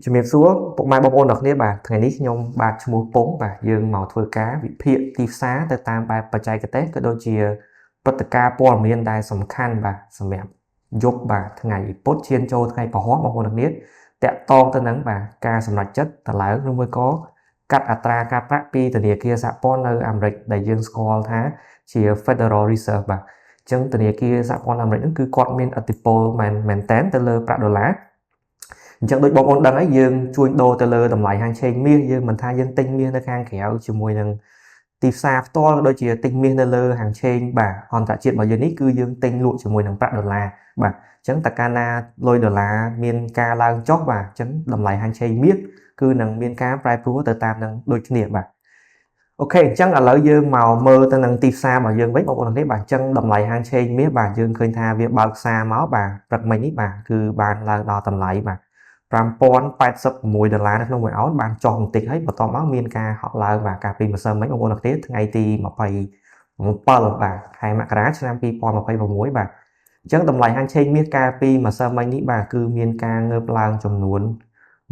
ជំរាបសួរពុកម៉ែបងប្អូនទាំងគ្នាបាទថ្ងៃនេះខ្ញុំបាទឈ្មោះពងបាទយើងមកធ្វើការវិភាគទីផ្សារទៅតាមបែបបច្ចេកទេសក៏ដូចជាព្រឹត្តិការណ៍ព័ត៌មានដែលសំខាន់បាទសម្រាប់យប់បាទថ្ងៃពុធឈានចូលថ្ងៃពហុបងប្អូនទាំងគ្នាតាក់ទងទៅនឹងបាទការសម្រេចចិត្តតម្លើងឬមួយក៏កាត់អត្រាការប្រាក់ពីធនាគារសហព័ន្ធនៅអាមេរិកដែលយើងស្គាល់ថាជា Federal Reserve បាទអញ្ចឹងធនាគារសហព័ន្ធអាមេរិកហ្នឹងគឺគាត់មានឥទ្ធិពលមែនតែនទៅលើប្រាក់ដុល្លារអញ្ចឹងដូចបងប្អូនដឹងហើយយើងជួញដូរទៅលើតម្លៃហាងឆេងមាសយើងមិនថាយើងទិញមាសនៅខាងក្រៅជាមួយនឹងទីផ្សារផ្ទាល់ក៏ដូចជាទិញមាសនៅលើហាងឆេងបាទអន្តរជាតិរបស់យើងនេះគឺយើងទិញលក់ជាមួយនឹងប្រាក់ដុល្លារបាទអញ្ចឹងតើកាលណាលុយដុល្លារមានការឡើងចុះបាទអញ្ចឹងតម្លៃហាងឆេងមាសគឺនឹងមានការប្រែប្រួលទៅតាមនឹងដូចគ្នាបាទអូខេអញ្ចឹងឥឡូវយើងមកមើលទៅនឹងទីផ្សាររបស់យើងវិញបងប្អូនទាំងនេះបាទអញ្ចឹងតម្លៃហាងឆេងមាសបាទយើងឃើញថាវាបើកផ្សារមកបាទព្រឹកមិញនេះបាទគឺបានឡើងដល់តម្លៃបាទ$5086នៅក្នុង1អោនបានចុះបន្តិចហើយបន្ទាប់មកមានការហក់ឡើងបាទកាលពីម្សិលមិញបងប្អូនទាំងគ្នាថ្ងៃទី27បាទខែមករាឆ្នាំ2026បាទអញ្ចឹងតម្លៃហាងឆេងមាសកាលពីម្សិលមិញនេះបាទគឺមានការងើបឡើងចំនួន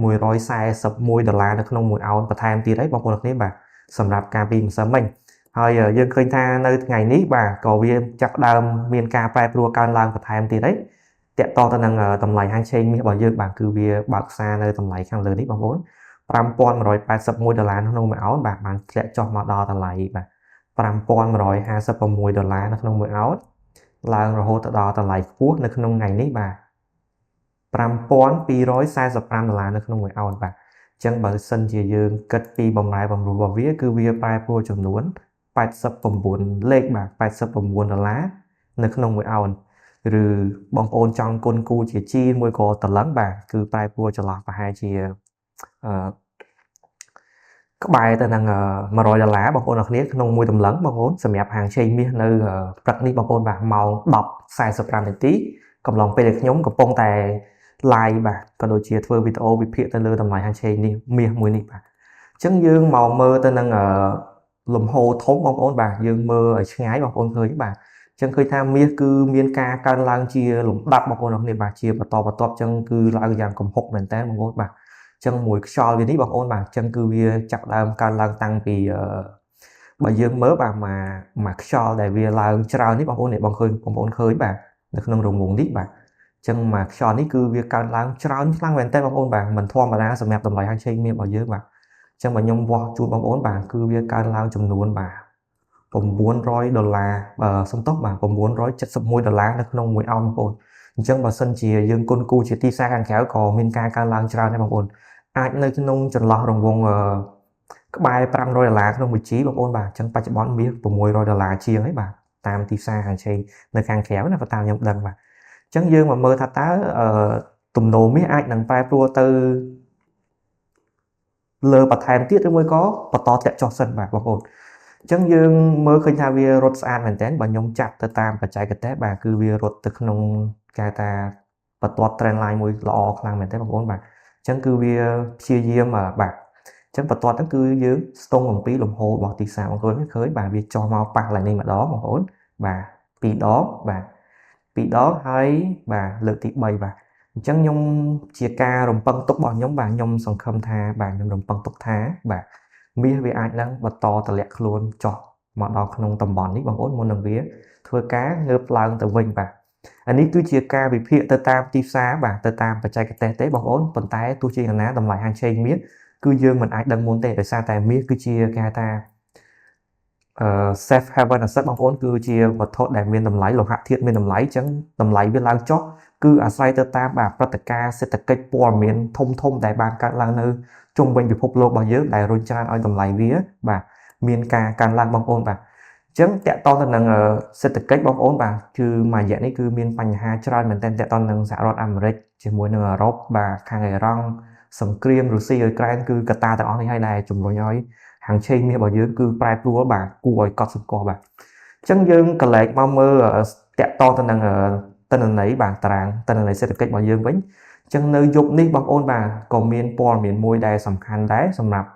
$141នៅក្នុង1អោនបន្ថែមទៀតហើយបងប្អូនទាំងគ្នាបាទសម្រាប់កាលពីម្សិលមិញហើយយើងឃើញថានៅថ្ងៃនេះបាទក៏វាចាប់ផ្ដើមមានការប្រែប្រួលកើនឡើងបន្ថែមទៀតហើយតាក់ទងទៅនឹងតម្លៃហាងឆេងមាសរបស់យើងបាទគឺវាបើកផ្សារនៅតម្លៃខាងលើនេះបងប្អូន$5181ក្នុង1អោនបាទបានធ្លាក់ចុះមកដល់តម្លៃបាទ$5156នៅក្នុង1អោនឡើងរហូតទៅដល់តម្លៃខ្ពស់នៅក្នុងថ្ងៃនេះបាទ$5245នៅក្នុង1អោនបាទអញ្ចឹងបើសិនជាយើងគិតពីបំរែបំរួលរបស់វាគឺវាប្រែប្រួលចំនួន89លេខបាទ$89នៅក្នុង1អោនឬបងប្អូនចង់គុណគូជាជីមួយក៏តលឹងបាទគឺប្រែប្រួលចន្លោះប្រហែលជាក្បែរទៅនឹង$100បងប្អូនអរគ្នាក្នុងមួយតម្លឹងបងប្អូនសម្រាប់ហាងឆេងមាសនៅព្រឹកនេះបងប្អូនបាទម៉ោង10:45នាទីកំឡុងពេលដែលខ្ញុំកំពុងតែ live បាទក៏ដូចជាធ្វើវីដេអូវិភាគទៅលើតម្លៃហាងឆេងនេះមាសមួយនេះបាទអញ្ចឹងយើងមកមើលទៅនឹងលំហូរធំបងប្អូនបាទយើងមើលឲ្យឆ្ងាយបងប្អូនឃើញបាទអញ្ចឹងឃើញថាមាសគឺមានការកើនឡើងជាលំដាប់បងប្អូនអរគ្នាបាទជាបន្តបន្ទាប់អញ្ចឹងគឺឡើងយ៉ាងគំហុកមែនតើបងប្អូនបាទអញ្ចឹងមួយខ្យល់វានេះបងប្អូនបាទអញ្ចឹងគឺវាចាប់ដើមកើនឡើងតាំងពីបើយើងមើលបាទមកខ្យល់ដែលវាឡើងច្រើននេះបងប្អូននេះបងឃើញបាទនៅក្នុងរង្វង់នេះបាទអញ្ចឹងមកខ្យល់នេះគឺវាកើនឡើងច្រើនខ្លាំងមែនតើបងប្អូនបាទមិនធម្មតាសម្រាប់តម្លៃហាងឆេងមាសរបស់យើងបាទអញ្ចឹងបើខ្ញុំវាស់ជូនបងប្អូនបាទគឺវាកើនឡើងចំនួនបាទ$900សំទោសបាទ$971នៅក្នុង1អោនបងប្អូនអញ្ចឹងបើសិនជាយើងគុណគូជាទីផ្សារខាងក្រៅក៏មានការកើនឡើងច្រើនដែរបងប្អូនអាចនៅក្នុងចន្លោះរង្វង់ក្បែរ$500ក្នុង1ជីបងប្អូនបាទអញ្ចឹងបច្ចុប្បន្នមាស$600ជាងហើយបាទតាមទីផ្សារហាងឆេងនៅខាងក្រៅណាបើតាមខ្ញុំដឹងបាទអញ្ចឹងយើងមកមើលថាតើទំនោរមាសអាចនឹងប្រែប្រួលទៅលើបន្ថែមទៀតឬមួយក៏បន្តធ្លាក់ចុះសិនបាទបងប្អូនអញ្ចឹងយើងមើលឃើញថាវារត់ស្អាតមែនតើបើខ្ញុំចាប់ទៅតាមបច្ចេកទេសបាទគឺវារត់ទៅក្នុងគេថាបន្ទាត់ trend line មួយល្អខ្លាំងមែនតើបងប្អូនបាទអញ្ចឹងគឺវាព្យាយាមបាទអញ្ចឹងបន្ទាត់ហ្នឹងគឺយើងស្ទង់អំពីលំហូររបស់ទីផ្សារបងប្អូនឃើញបាទវាចុះមកប៉ះឡើងនេះម្ដងបងប្អូនបាទ2ដងបាទ2ដងហើយបាទលើកទី3បាទអញ្ចឹងខ្ញុំជាការរំពឹងទុករបស់ខ្ញុំបាទខ្ញុំសង្ឃឹមថាបាទខ្ញុំរំពឹងទុកថាបាទមាសវាអាចនឹងបន្តតម្លាក់ខ្លួនចុះមកដល់ក្នុងតំបន់នេះបងប្អូនមុននឹងវាធ្វើការងើបឡើងទៅវិញបាទអានេះគឺជាការវិភាគទៅតាមទីផ្សារបាទទៅតាមបច្ចេកទេសទេបងប្អូនប៉ុន្តែទោះជាយ៉ាងណាតម្លៃហាងឆេងមាសគឺយើងមិនអាចដឹងមុនទេដោយសារតែមាសគឺជាគេហៅថាsafe haven asset បងប្អូនគឺជាវត្ថុដែលមានតម្លៃលោហៈធាតុមានតម្លៃអញ្ចឹងតម្លៃវាឡើងចុះគឺអាស្រ័យទៅតាមបាទព្រឹត្តិការណ៍សេដ្ឋកិច្ចព័ត៌មានធំដែលបានកើតឡើងនៅជុំវិញពិភពលោករបស់យើងដែលរុញច្រានឲ្យតម្លៃវាបាទមានការកើនឡើងបងប្អូនបាទអញ្ចឹងតកតទៅនឹងសេដ្ឋកិច្ចបងប្អូនបាទគឺមួយរយៈនេះគឺមានបញ្ហាច្រើនមែនទែនតកតនឹងសហរដ្ឋអាមេរិកជាមួយនឹងអឺរ៉ុបបាទខាងអ៊ីរ៉ង់សង្គ្រាមរុស្ស៊ីអ៊ុយក្រែនគឺកត្តាទាំងអស់នេះហើយដែលជំរុញឲ្យហាងឆេងមាសរបស់យើងគឺប្រែប្រួលបាទគួរឲ្យកត់សម្គាល់បាទអញ្ចឹងយើងកលែកមកមើលតកតទៅនឹងទិន្នន័យបាទតារាងទិន្នន័យសេដ្ឋកិច្ចរបស់យើងវិញអញ្ចឹងនៅយប់នេះបងប្អូនបាទក៏មានព័ត៌មានមួយដែលសំខាន់ដែរសម្រាប់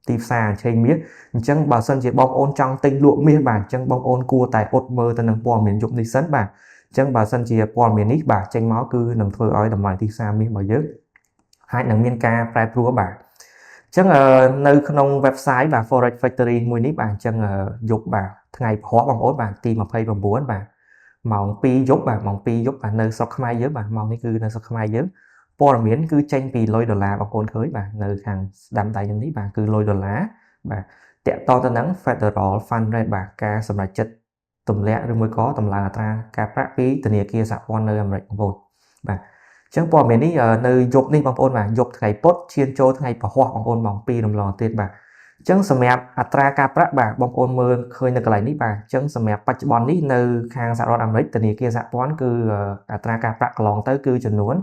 ទីផ្សារឆេងមាសអញ្ចឹងបើសិនជាបងប្អូនចង់ទិញលក់មាសបាទអញ្ចឹងបងប្អូនគួរតែអត់មើលទៅនឹងព័ត៌មានយប់នេះសិនបាទអញ្ចឹងបើសិនជាព័ត៌មាននេះបាទចេញមកគឺនឹងធ្វើឲ្យតម្លៃទីផ្សារមាសរបស់យើង ហើយនឹងមានការប្រែប្រួលបាទអញ្ចឹងនៅក្នុង website បាទ Forex Factory មួយនេះបាទអញ្ចឹងយប់បាទថ្ងៃពហុបងប្អូនបាទទី29បាទម៉ោង2យប់បាទម៉ោង2យប់បាទនៅស្រុកខ្មែរយើងបាទម៉ោងនេះគឺនៅស្រុកខ្មែរយើងព័ត៌មានគឺចេញពីលុយដុល្លារបងប្អូនឃើញបាទនៅខាងស្ដាំដៃនេះបាទគឺលុយដុល្លារបាទតាក់ទងទៅនឹង Federal Fund Rate បាទការសម្រេចចិត្តទម្លាក់ឬមួយក៏តម្លើងអត្រាការប្រាក់ពីធនាគារសហព័ន្ធនៅអាមេរិកបងប្អូនបាទអញ្ចឹងព័ត៌មាននេះនៅយប់នេះបងប្អូនបាទយប់ថ្ងៃពុធឈានចូលថ្ងៃពហុបងប្អូនម៉ោង2រំលងទៀតបាទអញ្ចឹងសម្រាប់អត្រាការប្រាក់បាទបងប្អូនមើលឃើញនៅកន្លែងនេះបាទអញ្ចឹងសម្រាប់បច្ចុប្បន្ននេះនៅខាងសហរដ្ឋអាមេរិកធនាគារសហព័ន្ធគឺអត្រាការប្រាក់កន្លងទៅគឺចំនួន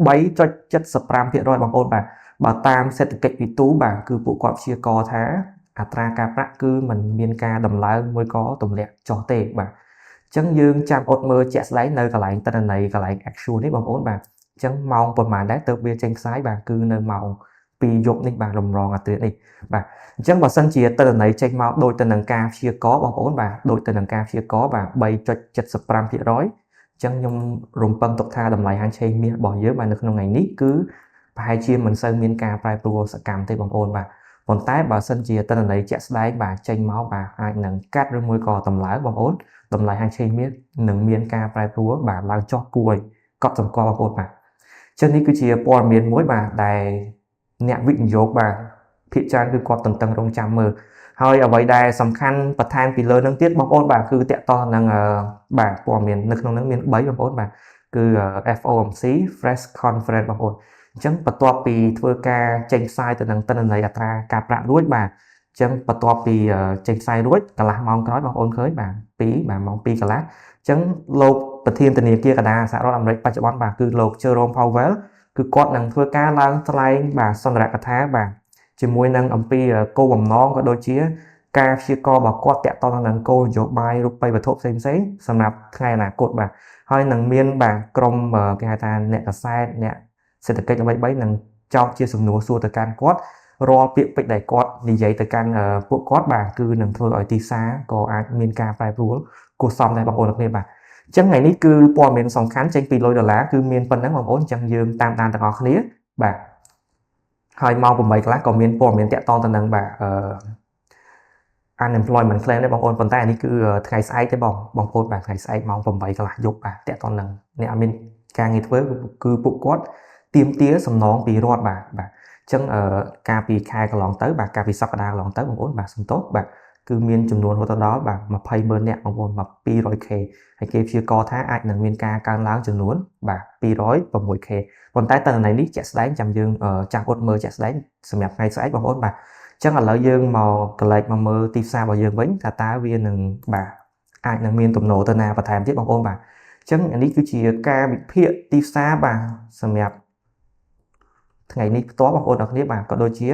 3.75% បងប្អូនបាទបើតាមសេដ្ឋកិច្ចវិទូបាទគឺពួកគាត់ព្យាករណ៍ថាអត្រាការប្រាក់គឺมันមានការដំឡើងមួយក៏ទម្លាក់ចុះទេបាទអញ្ចឹងយើងចាំអត់មើលជាក់ស្ដែងនៅកន្លែងទិន្នន័យកន្លែង actual នេះបងប្អូនបាទអញ្ចឹងម៉ោងប្រហែលដែរទៅវាចេញផ្សាយបាទគឺនៅម៉ោង2យប់នេះបាទរំលងអត្រានេះបាទអញ្ចឹងបើសិនជាទិន្នន័យចេញមកដូចទៅនឹងការព្យាករណ៍បងប្អូនបាទដូចទៅនឹងការព្យាករណ៍បាទ 3.75% ចឹងខ្ញុំរំពឹងទុកថាតម្លៃហាងឆេងមាសរបស់យើងបាទនៅក្នុងថ្ងៃនេះគឺប្រហែលជាមិនសូវមានការប្រែប្រួលសកម្មទេបងប្អូនបាទប៉ុន្តែបើសិនជាទិន្នន័យជាក់ស្ដែងបាទចេញមកបាទអាចនឹងកាត់ឬមួយក៏តម្លើងបងប្អូនតម្លៃហាងឆេងមាសនឹងមានការប្រែប្រួលបាទឡើងចុះគួរឲ្យកត់សម្គាល់បងប្អូនបាទចឹងនេះគឺជាព័ត៌មានមួយបាទដែលអ្នកវិនិយោគបាទភាគច្រើនគឺគាត់តន្ទឹងរង់ចាំមើលហើយអ្វីដែលសំខាន់បន្ថែមពីលើនឹងទៀតបងប្អូនបាទគឺតាក់ទងនឹងបាទព័ត៌មាននៅក្នុងនឹងមាន3បងប្អូនបាទគឺ FOMC Fresh Conference បងប្អូនអញ្ចឹងបន្ទាប់ពីធ្វើការចេញផ្សាយទៅនឹងទិន្នន័យអត្រាការប្រាក់រួចបាទអញ្ចឹងបន្ទាប់ពីចេញផ្សាយរួចកន្លះម៉ោងក្រោយបងប្អូនឃើញបាទម៉ោង2កន្លះអញ្ចឹងលោកប្រធានធនាគារកណ្ដាលសហរដ្ឋអាមេរិកបច្ចុប្បន្នបាទគឺលោក Jerome Powell គឺគាត់នឹងធ្វើការឡើងថ្លែងបាទសន្ទរកថាបាទជាមួយនឹងអំពីគោលបំណងក៏ដូចជាការព្យាករណ៍របស់គាត់តាក់ទងនឹងគោលនយោបាយរូបិយវត្ថុផ្សេងៗសម្រាប់ថ្ងៃអនាគតបាទហើយនឹងមានបាទក្រុមគេហៅថាអ្នកកសែតអ្នកសេដ្ឋកិច្ចអ្វីៗនឹងចោទជាសំណួរសួរទៅកាន់គាត់រាល់ពាក្យពេចន៍ដែលគាត់និយាយទៅកាន់ពួកគាត់បាទគឺនឹងធ្វើឲ្យទីផ្សារក៏អាចមានការប្រែប្រួលគួរសមដែរបងប្អូនទាំងគ្នាបាទអញ្ចឹងថ្ងៃនេះគឺព័ត៌មានសំខាន់ចេញពីលុយដុល្លារគឺមានប៉ុណ្ណឹងបងប្អូនអញ្ចឹងយើងតាមដានទាំងអស់គ្នាបាទហើយម៉ោង8កន្លះក៏មានព័ត៌មានតាក់ទងទៅនឹងបាទunemployment claim ដែរបងប្អូនប៉ុន្តែនេះគឺថ្ងៃស្អែកទេបងប្អូនបាទថ្ងៃស្អែកម៉ោង8កន្លះយប់បាទតាក់ទងនឹងអ្នកអត់មានការងារធ្វើគឺពួកគាត់ទាមទារសំណងពីរដ្ឋបាទអញ្ចឹងការពីខែកន្លងទៅបាទការពីសប្តាហ៍កន្លងទៅបងប្អូនបាទសំទោសបាទគឺមានចំនួនរហូតដល់បាទ 200,000 នាក់បងប្អូន 200k ហើយគេព្យាករណ៍ថាអាចនឹងមានការកើនឡើងចំនួនបាទ 206k ប៉ុន្តែតើន័យនេះជាក់ស្ដែងចាំយើងចាំអត់មើលជាក់ស្ដែងសម្រាប់ថ្ងៃស្អែកបងប្អូនបាទអញ្ចឹងឥឡូវយើងមកកលេចមកមើលទីផ្សាររបស់យើងវិញថាតើវានឹងបាទអាចនឹងមានទំនោរទៅណាបន្ថែមទៀតបងប្អូនបាទអញ្ចឹងនេះគឺជាការវិភាគទីផ្សារបាទសម្រាប់ថ្ងៃនេះផ្ទាល់បងប្អូនទាំងគ្នាបាទក៏ដូចជា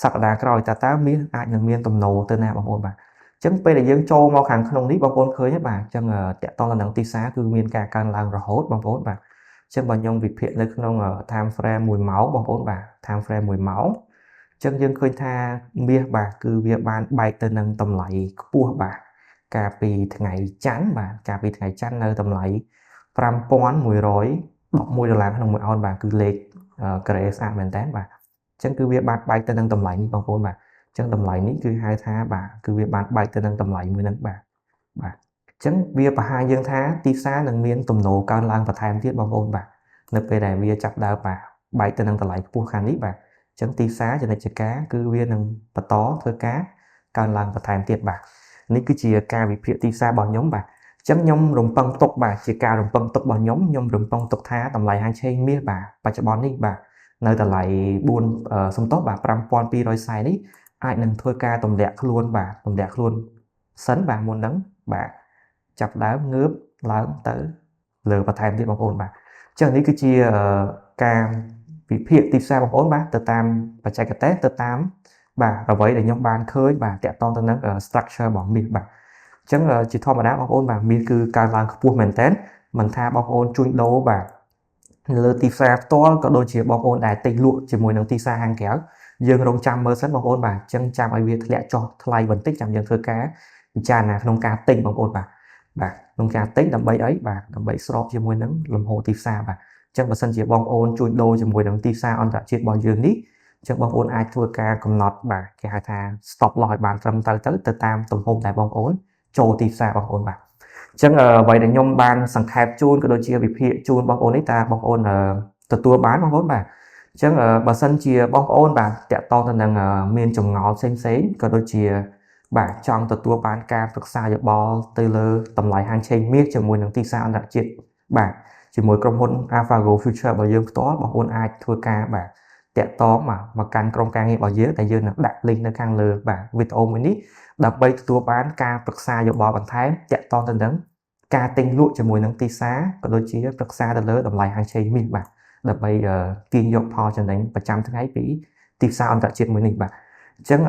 សប្តាហ៍ក្រោយតើមាសអាចនឹងមានទំនោរទៅណាបងប្អូនបាទអញ្ចឹងពេលដែលយើងចូលមកខាងក្នុងនេះបងប្អូនឃើញទេបាទអញ្ចឹងតាក់ទងទៅនឹងទីផ្សារគឺមានការកើនឡើងរហូតបងប្អូនបាទអញ្ចឹងបើខ្ញុំវិភាគនៅក្នុង time frame 1ម៉ោងបងប្អូនបាទ time frame 1ម៉ោងអញ្ចឹងយើងឃើញថាមាសបាទគឺវាបានបែកទៅនឹងតម្លៃខ្ពស់បាទកាលពីថ្ងៃច័ន្ទបាទកាលពីថ្ងៃច័ន្ទនៅតម្លៃ $5,111 ក្នុង1អុនបាទគឺលេខក្រេស្អាតមែនតើបាទអញ្ចឹងគឺវាបានបែកទៅនឹងតម្លៃនេះបងប្អូនបាទអញ្ចឹងតម្លៃនេះគឺហៅថាបាទគឺវាបានបែកទៅនឹងតម្លៃមួយហ្នឹងបាទអញ្ចឹងវាបង្ហាញយើងថាទីផ្សារនឹងមានទំនោរកើនឡើងបន្ថែមទៀតបងប្អូនបាទនៅពេលដែលវាចាប់ដើមបាទបែកទៅនឹងតម្លៃខ្ពស់ខាងនេះបាទអញ្ចឹងទីផ្សារចនិច្ចការគឺវានឹងបន្តធ្វើការកើនឡើងបន្ថែមទៀតបាទនេះគឺជាការវិភាគទីផ្សាររបស់ខ្ញុំបាទអញ្ចឹងខ្ញុំរំពឹងទុកបាទជាការរំពឹងទុករបស់ខ្ញុំរំពឹងទុកថាតម្លៃហាងឆេងមាសបាទបច្ចុប្បន្ននេះបាទនៅតម្លៃ4សំទោសបាទ 5,240 នេះអាចនឹងធ្វើការទម្លាក់ខ្លួនបាទទម្លាក់ខ្លួនសិនបាទមុនហ្នឹងបាទចាប់ដើមងើបឡើងទៅលើបន្ថែមទៀតបងប្អូនបាទអញ្ចឹងនេះគឺជាការវិភាគទីផ្សារបងប្អូនបាទទៅតាមបច្ចេកទេសទៅតាមបាទអ្វីដែលខ្ញុំបានឃើញបាទតាក់ទងទៅនឹង structure របស់មាសបាទអញ្ចឹងជាធម្មតាបងប្អូនបាទមាសគឺកើនឡើងខ្ពស់មែនតើមិនថាបងប្អូនជួញដូរបាទនៅលើទីផ្សារផ្ទាល់ក៏ដូចជាបងប្អូនដែលទិញលក់ជាមួយនឹងទីផ្សារខាងក្រៅយើងរងចាំមើលសិនបងប្អូនបាទអញ្ចឹងចាំឲ្យវាធ្លាក់ចុះថ្លៃបន្តិចចាំយើងធ្វើការពិចារណាក្នុងការទិញបងប្អូនបាទក្នុងការទិញដើម្បីអីបាទដើម្បីស្របជាមួយនឹងលំហូរទីផ្សារបាទ ចឹងបើសិនជាបងប្អូនជួញដូរជាមួយនឹងទីផ្សារអន្តរជាតិរបស់យើងនេះចឹងបងប្អូនអាចធ្វើការកំណត់បាទគេហៅថា stop loss ឲ្យបានត្រឹមត្រូវទៅតាមទំហំដែលបងប្អូនចូលទីផ្សារបងប្អូនបាទចឹងអ្វីដែលខ្ញុំបានសង្ខេបជូនក៏ដូចជាវិភាគជូនបងប្អូននេះតើបងប្អូនទទួលបានបងប្អូនបាទចឹងបើសិនជាបងប្អូនបាទតាក់ទងទៅនឹងមានចម្ងល់ផ្សេងៗក៏ដូចជាបាទចង់ទទួលបានការប្រឹក្សាយោបល់ទៅលើតម្លៃហាងឆេងមាសជាមួយនឹងទីផ្សារអន្តរជាតិបាទជាមួយក្រុមហ៊ុន AlphaGo Future របស់យើងផ្ទាល់បងប្អូនអាចធ្វើការបាទតាក់ទងមកកាន់ក្រុមការងាររបស់យើងដែលយើងនឹងដាក់ link នៅខាងលើបាទវីដេអូមួយនេះដើម្បីទទួលបានការប្រឹក្សាយោបល់បន្ថែមតាក់ទងទៅនឹងការទិញលក់ជាមួយនឹងទីផ្សារក៏ដូចជាប្រឹក្សាទៅលើតម្លៃហាងឆេងមាសបាទដើម្បីទាញយកផលចំណេញប្រចាំថ្ងៃពីទីផ្សារអន្តរជាតិមួយនេះបាទអញ្ចឹង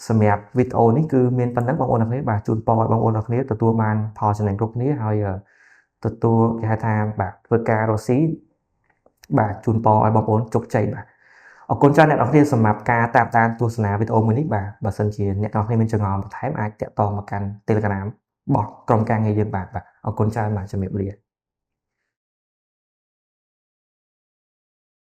សម្រាប់វីដេអូនេះគឺមានប៉ុណ្ណឹងបងប្អូនអរគ្នាបាទជូនពរឲ្យបងប្អូនអរគ្នាទទួលបានផលចំណេញគ្រប់គ្នាហើយទទួលគេហៅថាបាទធ្វើការរកស៊ីបាទជូនពរឲ្យបងប្អូនជោគជ័យបាទអរគុណច្រើនអ្នកនរគ្នាសម្រាប់ការតាមដានទស្សនាវីដេអូមួយនេះបាទបើសិនជាអ្នកនរគ្នាមានចម្ងល់បន្ថែមអាចតាក់ទងមកកាន់ Telegram របស់ក្រុមការងារយើងបាទអរគុណច្រើនបាទជំរាបលា